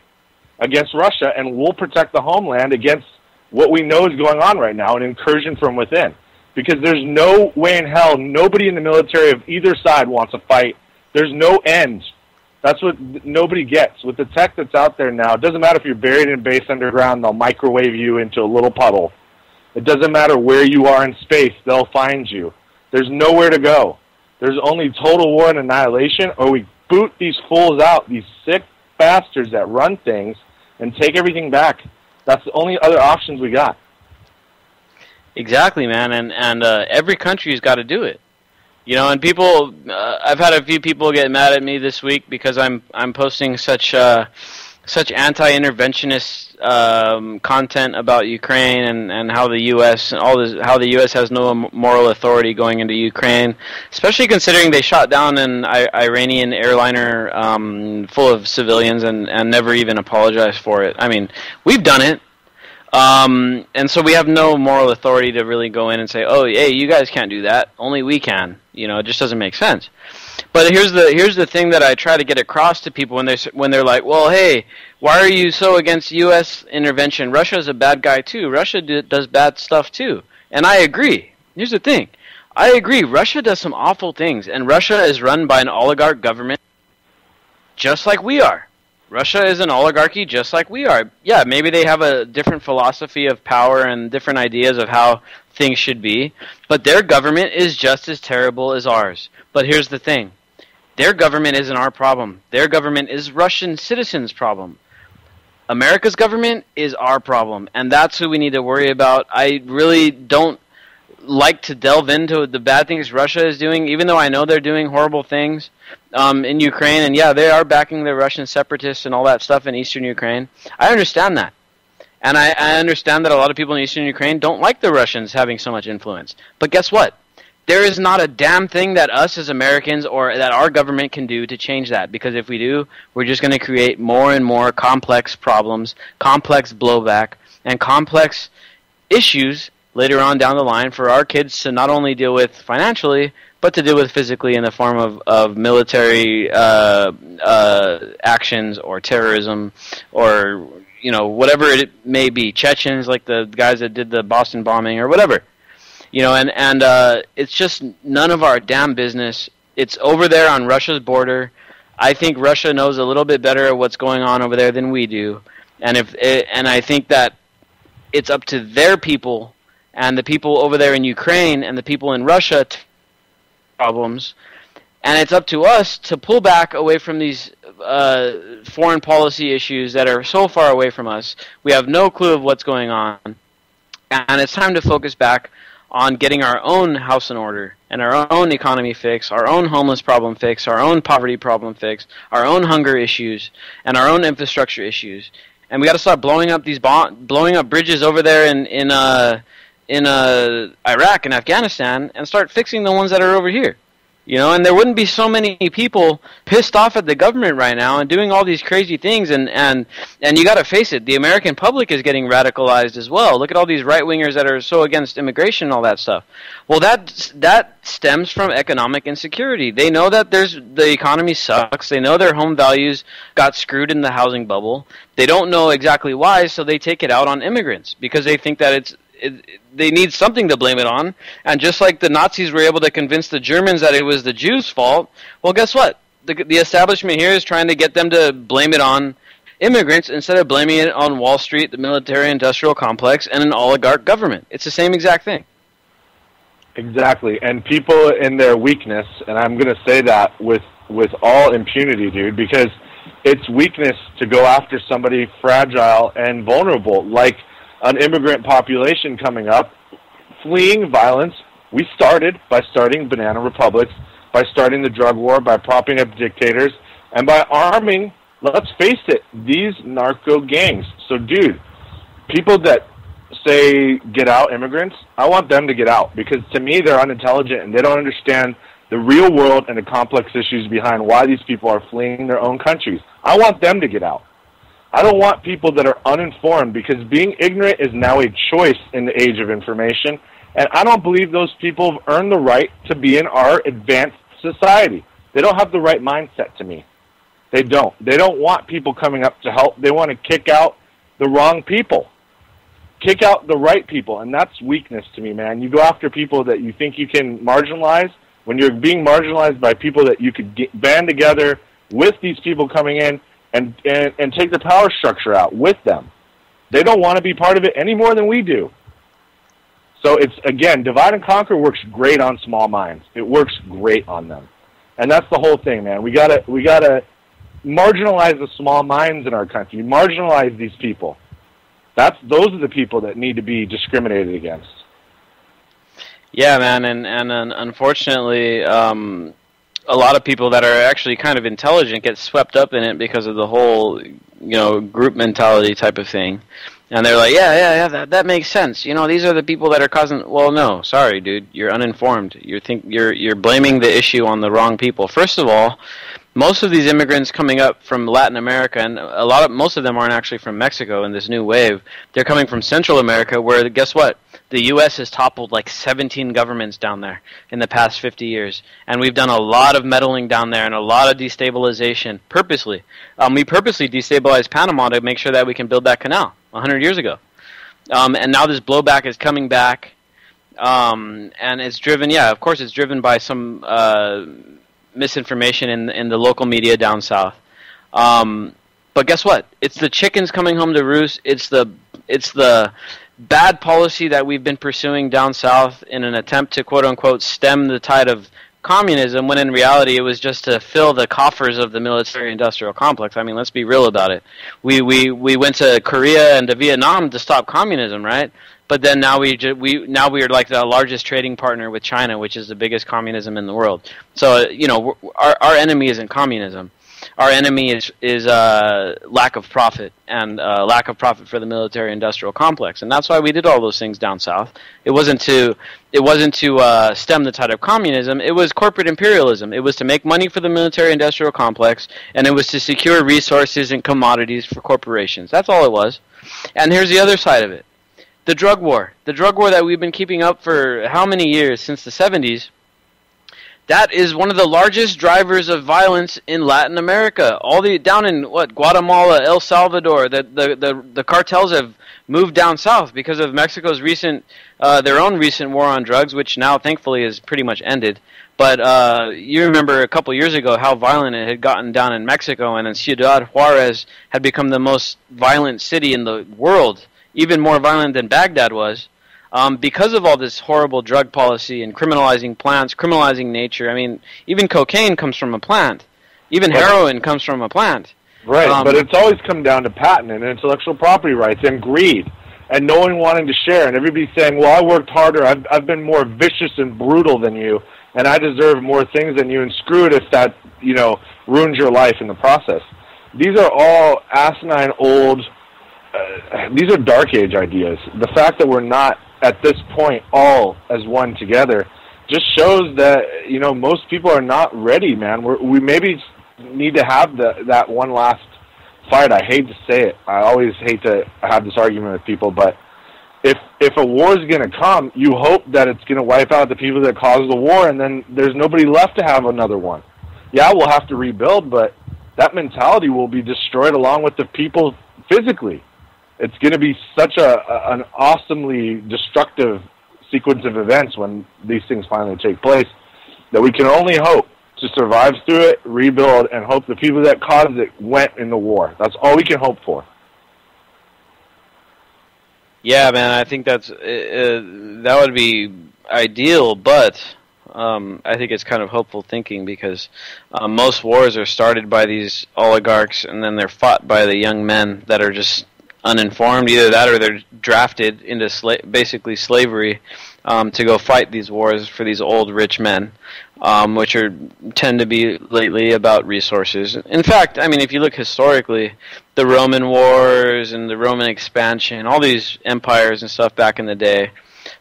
against Russia, and we'll protect the homeland against what we know is going on right now, an incursion from within. Because there's no way in hell, nobody in the military of either side wants to fight. There's no end. That's what nobody gets. With the tech that's out there now, it doesn't matter if you're buried in base underground, they'll microwave you into a little puddle. It doesn't matter where you are in space, they'll find you. There's nowhere to go. There's only total war and annihilation, or we boot these fools out, these sick bastards that run things, and take everything back. That's the only other options we got. Exactly, man, and every country's got to do it. You know, and people, I've had a few people get mad at me this week because I'm posting such anti-interventionist content about Ukraine and how the U.S. and how the U.S. has no moral authority going into Ukraine, especially considering they shot down an Iranian airliner full of civilians and never even apologized for it. I mean, we've done it. And so we have no moral authority to really go in and say, oh, hey, you guys can't do that. Only we can. You know, it just doesn't make sense. But here's the thing that I try to get across to people when they're like, well, hey, why are you so against U.S. intervention? Russia's a bad guy too. Russia does bad stuff too. And I agree. Here's the thing. I agree. Russia does some awful things, and Russia is run by an oligarch government just like we are. Russia is an oligarchy just like we are. Yeah, maybe they have a different philosophy of power and different ideas of how things should be, but their government is just as terrible as ours. But here's the thing. Their government isn't our problem. Their government is Russian citizens' problem. America's government is our problem, and that's who we need to worry about. I really don't like to delve into the bad things Russia is doing, even though I know they're doing horrible things in Ukraine. And yeah, they are backing the Russian separatists and all that stuff in eastern Ukraine. I understand that. And I understand that a lot of people in eastern Ukraine don't like the Russians having so much influence. But guess what? There is not a damn thing that us as Americans or that our government can do to change that. Because if we do, we're just going to create more and more complex problems, complex blowback, and complex issues later on down the line for our kids to not only deal with financially, but to deal with physically in the form of military actions or terrorism or, you know, whatever it may be. Chechens, like the guys that did the Boston bombing or whatever. You know, and it's just none of our damn business. It's over there on Russia's border. I think Russia knows a little bit better what's going on over there than we do. And I think that it's up to their people and the people over there in Ukraine and the people in Russia to problems, and it's up to us to pull back away from these foreign policy issues that are so far away from us. We have no clue of what's going on, and it's time to focus back on getting our own house in order and our own economy fixed, our own homeless problem fixed, our own poverty problem fixed, our own hunger issues, and our own infrastructure issues. And we got to stop blowing up bridges over there in Iraq and Afghanistan and start fixing the ones that are over here. You know, and there wouldn't be so many people pissed off at the government right now and doing all these crazy things. And you got to face it, the American public is getting radicalized as well. Look at all these right-wingers that are so against immigration and all that stuff. Well, that stems from economic insecurity. They know that the economy sucks. They know their home values got screwed in the housing bubble. They don't know exactly why, so they take it out on immigrants because they think that they need something to blame it on. And just like the Nazis were able to convince the Germans that it was the Jews' fault, well, guess what? The establishment here is trying to get them to blame it on immigrants instead of blaming it on Wall Street, the military-industrial complex, and an oligarch government. It's the same exact thing. Exactly. And people in their weakness, and I'm going to say that with all impunity, dude, because it's weakness to go after somebody fragile and vulnerable, like an immigrant population coming up, fleeing violence. We started by starting banana republics, by starting the drug war, by propping up dictators, and by arming, let's face it, these narco gangs. So, dude, people that say get out immigrants, I want them to get out because to me they're unintelligent and they don't understand the real world and the complex issues behind why these people are fleeing their own countries. I want them to get out. I don't want people that are uninformed because being ignorant is now a choice in the age of information, and I don't believe those people have earned the right to be in our advanced society. They don't have the right mindset to me. They don't. They don't want people coming up to help. They want to kick out the wrong people. Kick out the right people, and that's weakness to me, man. You go after people that you think you can marginalize when you're being marginalized by people that you could band together with these people coming in and take the power structure out with them. They don't want to be part of it any more than we do. So it's, again, divide and conquer works great on small minds. It works great on them. And that's the whole thing, man. We gotta marginalize the small minds in our country. Marginalize these people. Those are the people that need to be discriminated against. Yeah, man, and unfortunately, a lot of people that are actually kind of intelligent get swept up in it because of the whole, group mentality type of thing. And they're like, yeah, that makes sense. These are the people that are causing. Well, no, sorry, dude, you're uninformed. You're blaming the issue on the wrong people. First of all, most of these immigrants coming up from Latin America, and most of them aren't actually from Mexico in this new wave. They're coming from Central America, where guess what? The U.S. has toppled like 17 governments down there in the past 50 years, and we've done a lot of meddling down there and a lot of destabilization purposely. We purposely destabilized Panama to make sure that we can build that canal 100 years ago. And now this blowback is coming back, and it's driven, of course it's driven by some misinformation in the local media down south. But guess what? It's the chickens coming home to roost. It's the bad policy that we've been pursuing down south in an attempt to quote-unquote stem the tide of communism, when in reality it was just to fill the coffers of the military-industrial complex. I mean, let's be real about it. We went to Korea and to Vietnam to stop communism, right? But then now we are like the largest trading partner with China, which is the biggest communism in the world. So our enemy isn't communism. Our enemy is lack of profit, and lack of profit for the military-industrial complex, and that's why we did all those things down south. It wasn't to stem the tide of communism. It was corporate imperialism. It was to make money for the military-industrial complex, and it was to secure resources and commodities for corporations. That's all it was. And here's the other side of it: the drug war. The drug war that we've been keeping up for how many years, since the 70s. That is one of the largest drivers of violence in Latin America. Down in Guatemala, El Salvador, the cartels have moved down south because of Mexico's their own recent war on drugs, which now thankfully is pretty much ended. But you remember a couple years ago how violent it had gotten down in Mexico, and in Ciudad Juarez had become the most violent city in the world, even more violent than Baghdad was. Because of all this horrible drug policy and criminalizing plants, criminalizing nature. I mean, even cocaine comes from a plant. Even heroin comes from a plant. Right, but it's always come down to patent and intellectual property rights and greed, and no one wanting to share, and everybody saying, well, I worked harder, I've been more vicious and brutal than you, and I deserve more things than you, and screw it if that, ruins your life in the process. These are all asinine old, these are dark age ideas. The fact that we're not at this point all as one together just shows that most people are not ready, man. We maybe need to have that one last fight. I hate to say it. I always hate to have this argument with people, but if a war is going to come, you hope that it's going to wipe out the people that caused the war, and then there's nobody left to have another one. Yeah, we'll have to rebuild, but that mentality will be destroyed along with the people physically. It's going to be such an awesomely destructive sequence of events when these things finally take place that we can only hope to survive through it, rebuild, and hope the people that caused it went in the war. That's all we can hope for. Yeah, man, I think that would be ideal, but I think it's kind of hopeful thinking because most wars are started by these oligarchs and then they're fought by the young men that are just uninformed. Either that or they're drafted into basically slavery to go fight these wars for these old rich men, which tend to be lately about resources. In fact, I mean, if you look historically, the Roman wars and the Roman expansion, all these empires and stuff back in the day,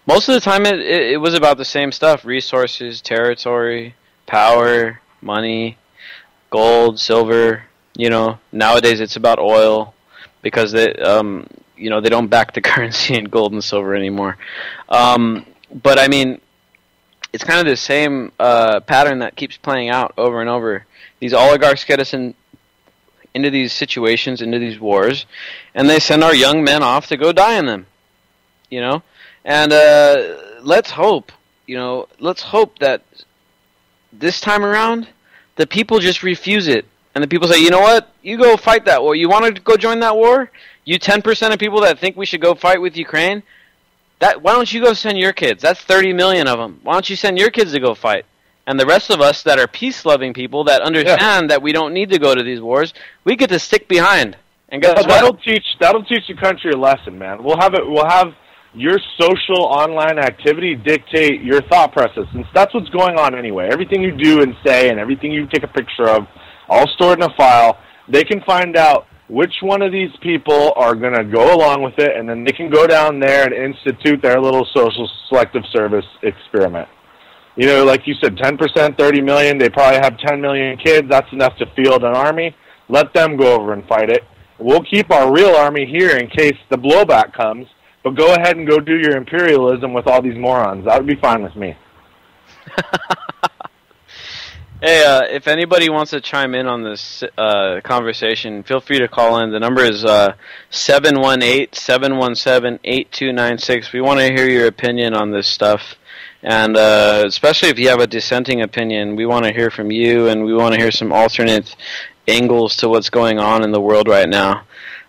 most of the time it was about the same stuff: resources, territory, power, money, gold, silver. Nowadays it's about oil, because they don't back the currency in gold and silver anymore. But I mean, it's kind of the same pattern that keeps playing out over and over. These oligarchs get us into these situations, into these wars, and they send our young men off to go die in them. And let's hope that this time around the people just refuse it. And the people say, you know what? You go fight that war. You want to go join that war? You 10% of people that think we should go fight with Ukraine, why don't you go send your kids? That's 30 million of them. Why don't you send your kids to go fight? And the rest of us that are peace-loving people that understand that we don't need to go to these wars, we get to stick behind. And guess what? That'll teach the country a lesson, man. We'll have your social online activity dictate your thought process. And that's what's going on anyway. Everything you do and say and everything you take a picture of, all stored in a file. They can find out which one of these people are going to go along with it, and then they can go down there and institute their little social selective service experiment. Like you said, 10%, 30 million, they probably have 10 million kids. That's enough to field an army. Let them go over and fight it. We'll keep our real army here in case the blowback comes, But go ahead and go do your imperialism with all these morons. That would be fine with me. Hey, if anybody wants to chime in on this conversation, feel free to call in. The number is 718-717-8296. We want to hear your opinion on this stuff. And especially if you have a dissenting opinion, we want to hear from you, and we want to hear some alternate angles to what's going on in the world right now.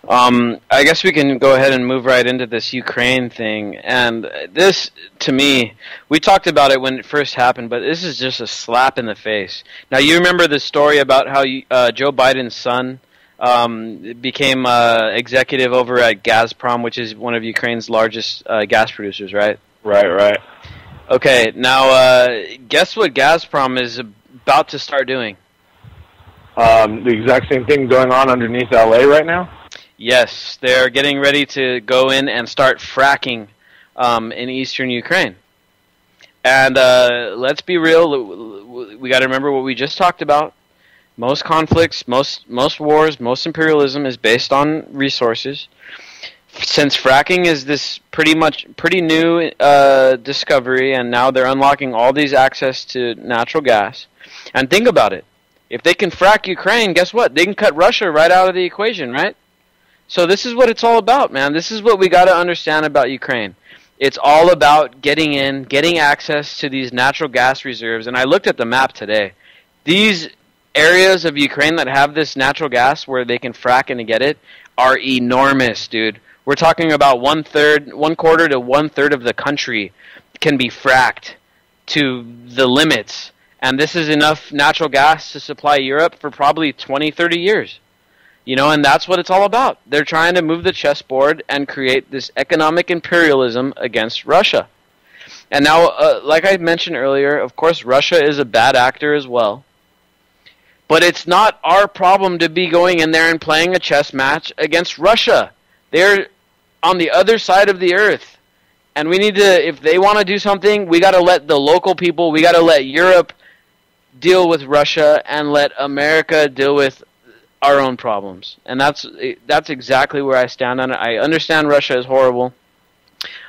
I guess we can go ahead and move right into this Ukraine thing. And this, to me, we talked about it when it first happened, but this is just a slap in the face. Now, you remember the story about how Joe Biden's son became executive over at Gazprom, which is one of Ukraine's largest gas producers, right? Right. Okay, now guess what Gazprom is about to start doing? The exact same thing going on underneath LA right now? Yes, they're getting ready to go in and start fracking in eastern Ukraine. And let's be real, we got to remember what we just talked about. Most conflicts, most wars, most imperialism is based on resources. Since fracking is this pretty new discovery, and now they're unlocking all these access to natural gas. And think about it. If they can frack Ukraine, guess what? They can cut Russia right out of the equation, right? So this is what it's all about, man. This is what we got to understand about Ukraine. It's all about getting access to these natural gas reserves. And I looked at the map today. These areas of Ukraine that have this natural gas where they can frack and get it are enormous, dude. We're talking about 1/4 to 1/3 of the country can be fracked to the limits. And this is enough natural gas to supply Europe for probably 20, 30 years. You know, and that's what it's all about. They're trying to move the chessboard and create this economic imperialism against Russia. And now, like I mentioned earlier, of course, Russia is a bad actor as well. But it's not our problem to be going in there and playing a chess match against Russia. They're on the other side of the earth. And we need to, if they want to do something, we got to let the local people, we got to let Europe deal with Russia and let America deal with our own problems. And that's exactly where I stand on it. I understand Russia is horrible.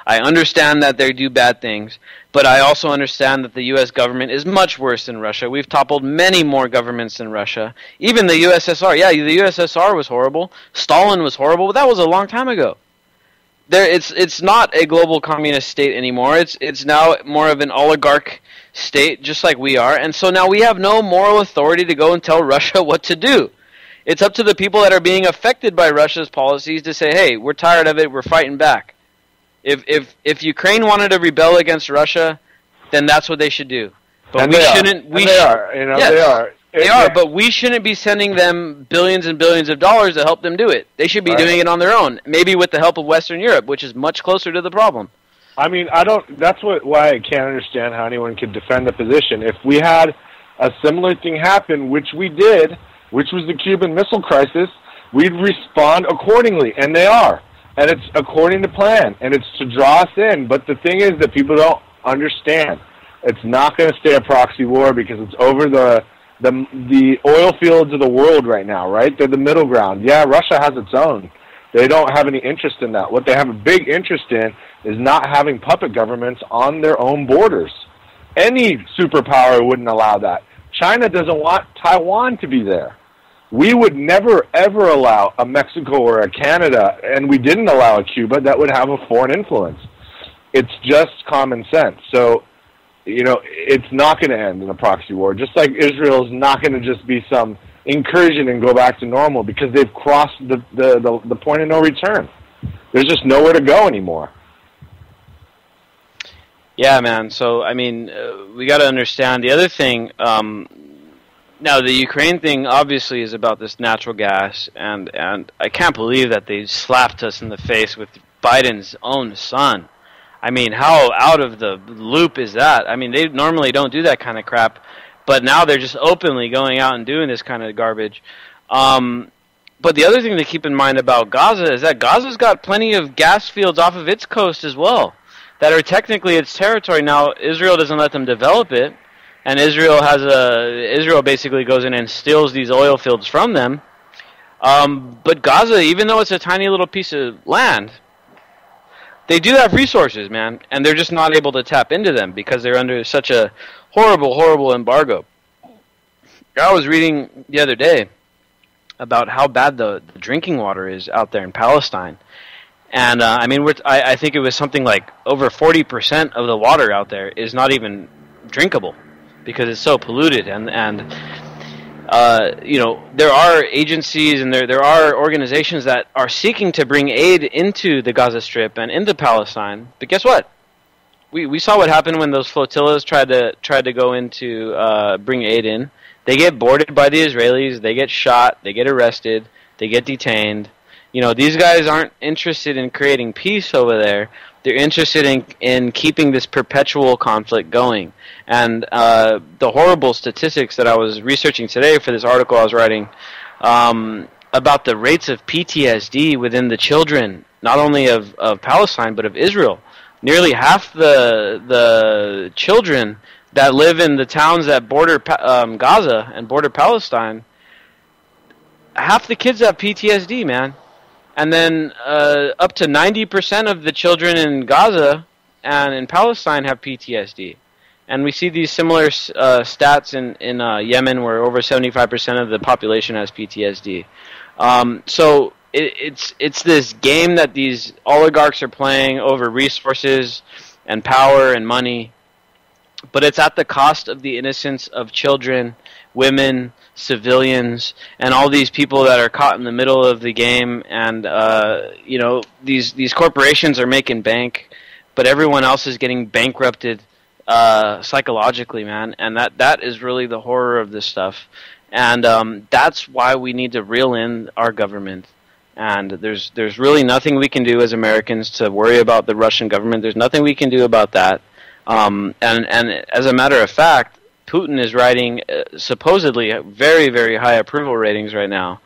I understand that they do bad things, but I also understand that the U.S. government is much worse than Russia. We've toppled many more governments than Russia. Even the USSR. Yeah, the USSR was horrible. Stalin was horrible, but that was a long time ago. It's not a global communist state anymore. It's now more of an oligarch state, just like we are. And so now we have no moral authority to go and tell Russia what to do. It's up to the people that are being affected by Russia's policies to say, hey, we're tired of it, we're fighting back. If Ukraine wanted to rebel against Russia, then that's what they should do. But and we they shouldn't. Are. They are, but we shouldn't be sending them billions and billions of dollars to help them do it. They should be doing it on their own, maybe with the help of Western Europe, which is much closer to the problem. I mean, that's why I can't understand how anyone could defend the position. If we had a similar thing happen, which we did, which was the Cuban Missile Crisis, we'd respond accordingly, and they are. And it's according to plan, and it's to draw us in. But the thing is that people don't understand. It's not going to stay a proxy war because it's over the oil fields of the world right now, right? They're the middle ground. Yeah, Russia has its own. They don't have any interest in that. What they have a big interest in is not having puppet governments on their own borders. Any superpower wouldn't allow that. China doesn't want Taiwan to be there. We would never, ever allow a Mexico or a Canada, and we didn't allow a Cuba, that would have a foreign influence. It's just common sense. So, you know, it's not going to end in a proxy war. Just like Israel's not going to just be some incursion and go back to normal because they've crossed the point of no return. There's just nowhere to go anymore. Yeah, man. So, I mean, we got to understand the other thing. Now, the Ukraine thing obviously is about this natural gas, and I can't believe that they slapped us in the face with Biden's own son. I mean, how out of the loop is that? I mean, they normally don't do that kind of crap, but now they're just openly going out and doing this kind of garbage. But the other thing to keep in mind about Gaza is that Gaza's got plenty of gas fields off of its coast as well that are technically its territory. Now, Israel doesn't let them develop it. And Israel basically goes in and steals these oil fields from them. But Gaza, even though it's a tiny little piece of land, They do have resources, man, and they're just not able to tap into them because they're under such a horrible, horrible embargo. I was reading the other day about how bad the drinking water is out there in Palestine. And, I mean, I think it was something like over 40% of the water out there is not even drinkable because it's so polluted. And you know, there are agencies and there are organizations that are seeking to bring aid into the Gaza Strip and into Palestine. But guess what? We saw what happened when those flotillas tried to go into bring aid in. They get boarded by the Israelis. They get shot. They get arrested. They get detained. You know, these guys aren't interested in creating peace over there. They're interested in keeping this perpetual conflict going. And the horrible statistics that I was researching today for this article I was writing about the rates of PTSD within the children, not only of Palestine, but of Israel. Nearly half the children that live in the towns that border Gaza and border Palestine, half the kids have PTSD, man. And then up to 90% of the children in Gaza and in Palestine have PTSD. And we see these similar stats in Yemen, where over 75% of the population has PTSD. So it's this game that these oligarchs are playing over resources and power and money, but it's at the cost of the innocence of children, women, civilians, and all these people that are caught in the middle of the game. And you know, these corporations are making bank, but everyone else is getting bankrupted psychologically, man. And that is really the horror of this stuff. And that's why we need to reel in our government. And there's really nothing we can do as Americans to worry about the Russian government. There's nothing we can do about that. And as a matter of fact, Putin is writing supposedly very, very high approval ratings right now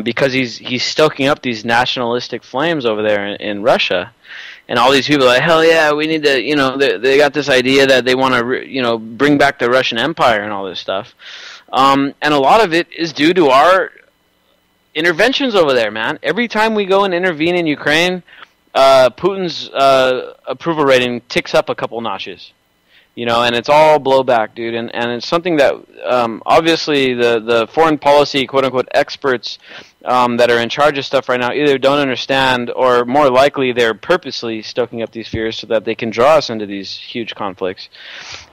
because he's stoking up these nationalistic flames over there in Russia. And all these people are like, hell yeah, we need to, you know, they got this idea that they want to, you know, bring back the Russian Empire and all this stuff. And a lot of it is due to our interventions over there, man. Every time we go and intervene in Ukraine, Putin's approval rating ticks up a couple notches. You know, and it's all blowback, dude. And it's something that obviously the foreign policy, quote-unquote, experts that are in charge of stuff right now either don't understand, or more likely they're purposely stoking up these fears so that they can draw us into these huge conflicts.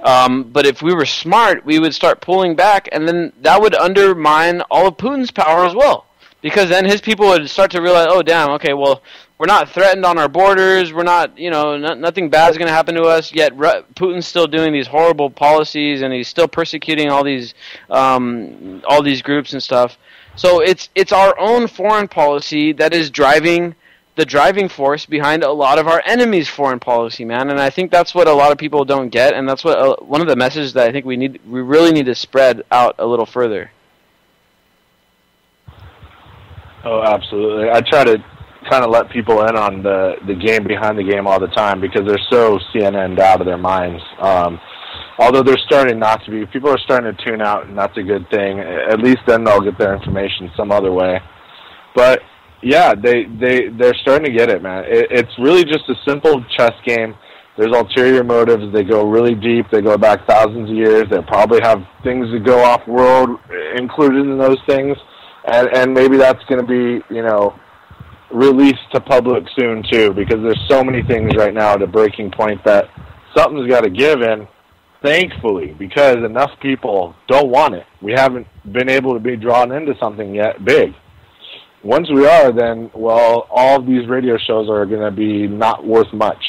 But if we were smart, we would start pulling back, and then that would undermine all of Putin's power as well. Because then his people would start to realize, oh, damn, okay, well, we're not threatened on our borders. We're not, you know, nothing bad is going to happen to us. Yet Putin's still doing these horrible policies, and he's still persecuting all these groups and stuff. So it's our own foreign policy that is driving the driving force behind a lot of our enemies' foreign policy, man. And I think that's what a lot of people don't get, and that's what one of the messages that I think we really need to spread out a little further. Oh, absolutely. I try to kind of let people in on the game behind the game all the time because they're so CNN'd out of their minds. Although they're starting not to be. People are starting to tune out, and that's a good thing. At least then they'll get their information some other way. But, yeah, they're starting to get it, man. It's really just a simple chess game. There's ulterior motives. They go really deep. They go back thousands of years. They probably have things that go off-world included in those things. And maybe that's going to be, you know, released to public soon, too, because there's so many things right now at a breaking point that something's got to give in, thankfully, because enough people don't want it. We haven't been able to be drawn into something yet big. Once we are, then, well, all of these radio shows are going to be not worth much.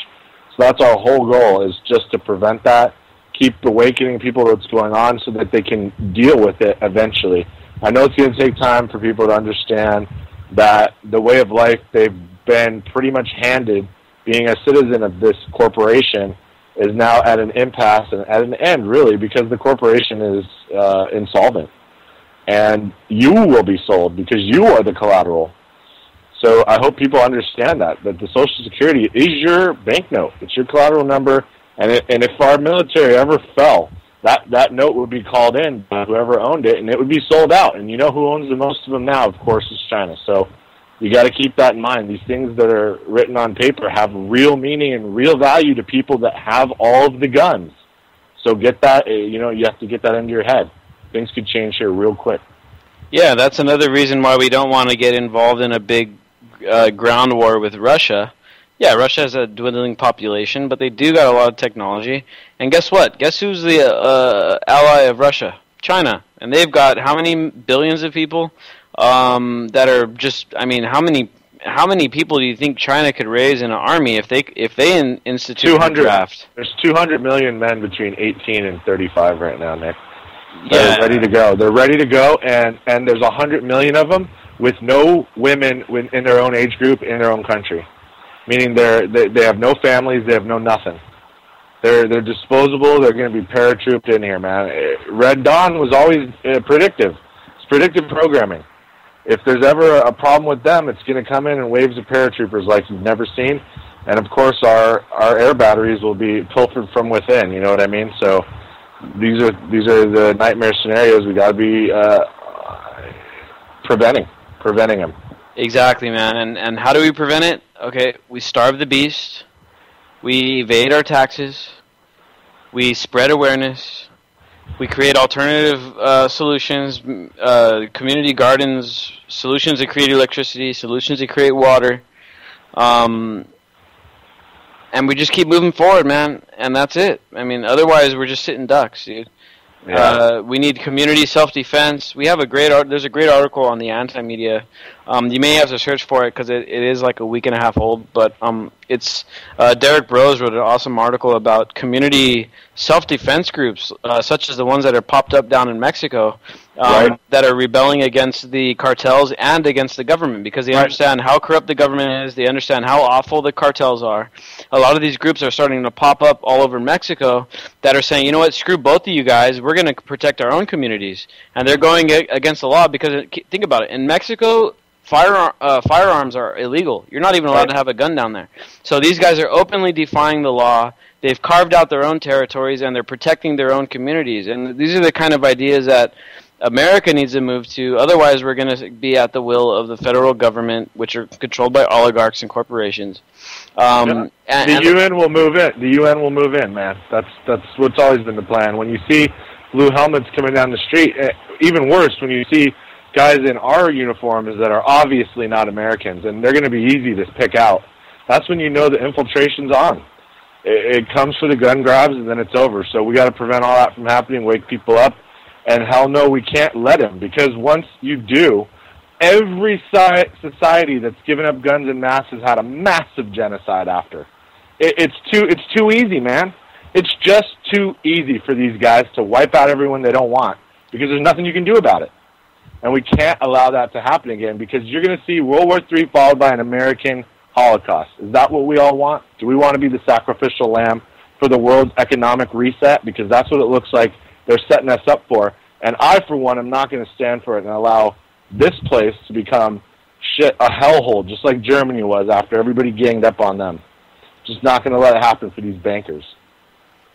So that's our whole goal, is just to prevent that, keep awakening people what's going on so that they can deal with it eventually. I know it's going to take time for people to understand that the way of life they've been pretty much handed, being a citizen of this corporation, is now at an impasse and at an end, really, because the corporation is insolvent. And you will be sold because you are the collateral. So I hope people understand that the Social Security is your banknote. It's your collateral number. And if our military ever fell, that note would be called in by whoever owned it, and it would be sold out. And you know who owns the most of them now, of course, is China. So You got to keep that in mind. These things that are written on paper have real meaning and real value to people that have all of the guns. So get that, you have to get that into your head. Things could change here real quick. Yeah, that's another reason why we don't want to get involved in a big ground war with Russia. Yeah, Russia has a dwindling population, but they do got a lot of technology. And guess what? Guess who's the ally of Russia? China. And they've got how many billions of people that are just, how many people do you think China could raise in an army if they institute a draft? There's 200 million men between 18 and 35 right now, Nick. They're ready to go. They're ready to go, and there's 100 million of them with no women in their own age group in their own country, meaning they have no families, they have no nothing. They're disposable. They're going to be paratrooped in here, man. Red Dawn was always predictive. It's predictive programming. If there's ever a problem with them, it's going to come in waves of paratroopers like you've never seen, and of course our air batteries will be pilfered from within. You know what I mean? So. These are the nightmare scenarios we got to be preventing them. Exactly, man. And how do we prevent it? Okay, we starve the beast. We evade our taxes. We spread awareness. We create alternative solutions, community gardens, solutions that create electricity, solutions that create water. And we just keep moving forward, man, and that's it. Otherwise we're just sitting ducks, dude. Yeah. We need community self-defense. We have there's a great article on the Anti-Media. You may have to search for it because it is like a week and a half old, but it's Derek Brose wrote an awesome article about community self-defense groups, such as the ones that are popped up down in Mexico, that are rebelling against the cartels and against the government because they understand how corrupt the government is. They understand how awful the cartels are. A lot of these groups are starting to pop up all over Mexico that are saying, you know what, screw both of you guys. We're going to protect our own communities. And they're going against the law because, think about it, in Mexico, firearms are illegal. You're not even allowed to have a gun down there. So these guys are openly defying the law. They've carved out their own territories, and they're protecting their own communities. And these are the kind of ideas that America needs to move to. Otherwise, we're going to be at the will of the federal government, which are controlled by oligarchs and corporations. The UN will move in. The UN will move in, man. That's what's always been the plan. When you see blue helmets coming down the street, even worse, when you see guys in our uniforms that are obviously not Americans, and they're going to be easy to pick out, that's when you know the infiltration's on. It comes for the gun grabs, and then it's over. So we got to prevent all that from happening, wake people up. And hell no, we can't let him, because once you do, every society that's given up guns en masse has had a massive genocide after. It's too easy, man. It's just too easy for these guys to wipe out everyone they don't want, because there's nothing you can do about it. And we can't allow that to happen again, because you're going to see World War III followed by an American Holocaust. Is that what we all want? Do we want to be the sacrificial lamb for the world's economic reset? Because that's what it looks like they're setting us up for. And I, for one, am not going to stand for it and allow this place to become a hellhole, just like Germany was after everybody ganged up on them. Just not going to let it happen for these bankers.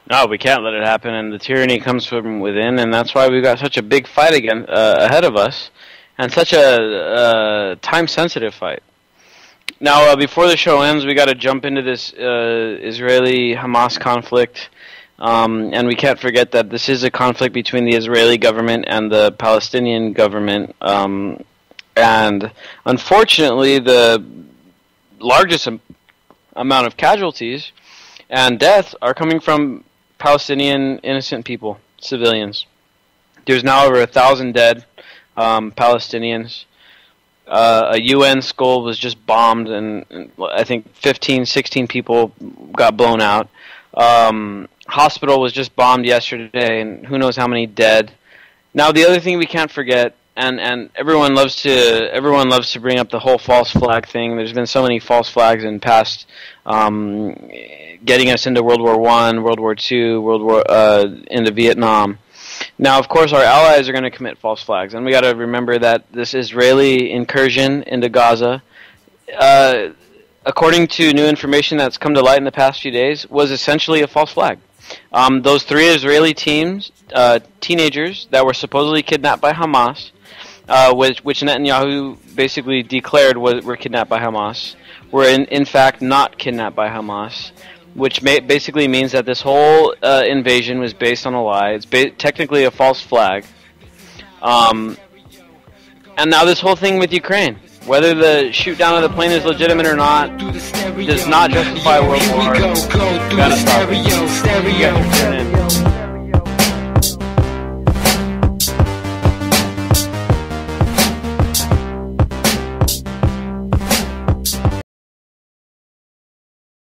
No, we can't let it happen, and the tyranny comes from within, and that's why we've got such a big fight again ahead of us, and such a time-sensitive fight. Now, before the show ends, we got to jump into this Israeli-Hamas conflict. And we can't forget that this is a conflict between the Israeli government and the Palestinian government. And unfortunately, the largest amount of casualties and deaths are coming from Palestinian innocent people, civilians. There's now over 1,000 dead Palestinians. A UN school was just bombed, and I think 15, 16 people got blown out. Hospital was just bombed yesterday, and who knows how many dead. Now, the other thing we can't forget, and everyone loves to bring up the whole false flag thing. There's been so many false flags in past, getting us into World War I, World War II, into Vietnam. Now, of course, our allies are going to commit false flags, and we got to remember that this Israeli incursion into Gaza, according to new information that's come to light in the past few days, was essentially a false flag. Those 3 Israeli teenagers that were supposedly kidnapped by Hamas, which Netanyahu basically declared were kidnapped by Hamas, were in fact not kidnapped by Hamas, which basically means that this whole invasion was based on a lie. It's technically a false flag. And now this whole thing with Ukraine, whether the shoot down of the plane is legitimate or not, does not justify World War. Go through the stereo.